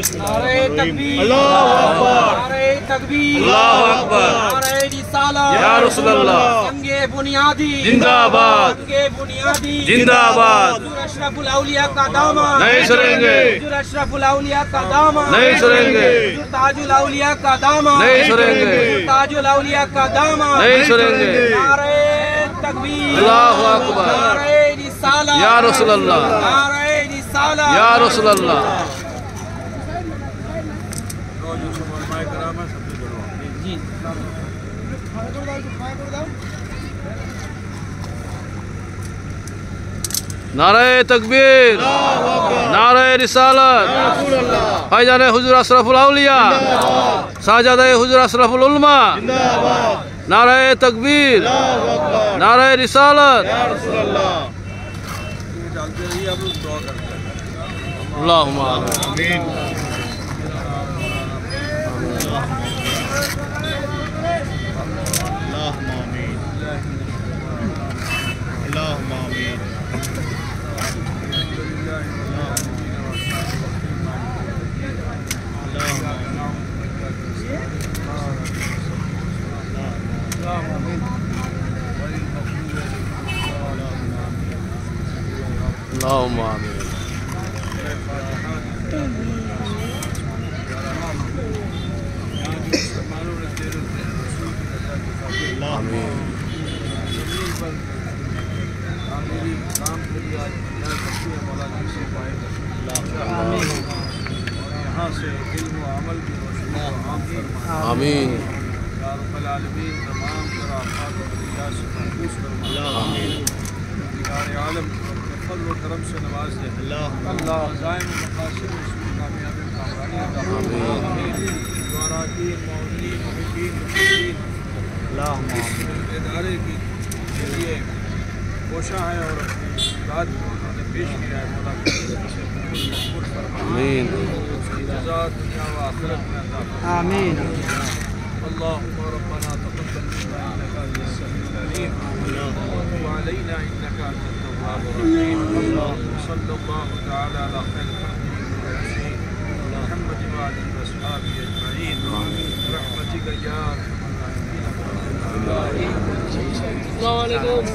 نعرہ تکبیر، اللہ اکبر، نعرہ تکبیر، اللہ اکبر، نعرہ رسالت یا رسول اللہ، سنگے بنیادی زندہ آباد، سنگے بنیادی زندہ آباد، حضور اشرف الاولیاء کا دامن نہیں چھوڑیں گے، حضور اشرف الاولیاء کا دامن نہیں چھوڑیں گے، حضور تاج الاولیاء کا دامن نہیں چھوڑیں گے، حضور تاج الاولیاء کا دامن نہیں چھوڑیں گے، نعرہ تکبیر، اللہ اکبر، نعرہ رسالت یا رسول اللہ، نعرہ رسالت یا رسول اللہ۔ جی نعرہ تکبیر، نعرہ رسالت، بھائی حضور اشرف الاولیاء، ساجدہ حضور اشرف العلماء، نعرہ تکبیر، نعرہ رسالت، اللہم آمین۔ اللہم آمین۔ یہاں سے علم و عمل بھی روشن و عام فرما آمین۔ یا رب العالمین، تمام تر آفات و بلیات سے محفوظ فرما، دیدار عالم کو اپنے فضل و کرم سے نواز دے، اللہ عزائم و مقاصد اس میں کامیابی کامرانی عطا فرما، جو اراکین معاونین محبین مخلصین اس ادارے کے لیے کوشاں ہیں اور اپنی بات کو انہوں نے پیش کیا ہے، مولا سے قبول فرما، آمین۔ اس کی جزا دنیا و آخرت میں عطا فرما، آمین۔ اللهم ربنا تقبل منا انك انت السميع العليم وتب علينا انك انت التواب الرحيم، صلى الله تعالى على خير خلقه محمد وعلى اصحابه اجمعين برحمتك يا ارحم الراحمين۔ السلام علیکم۔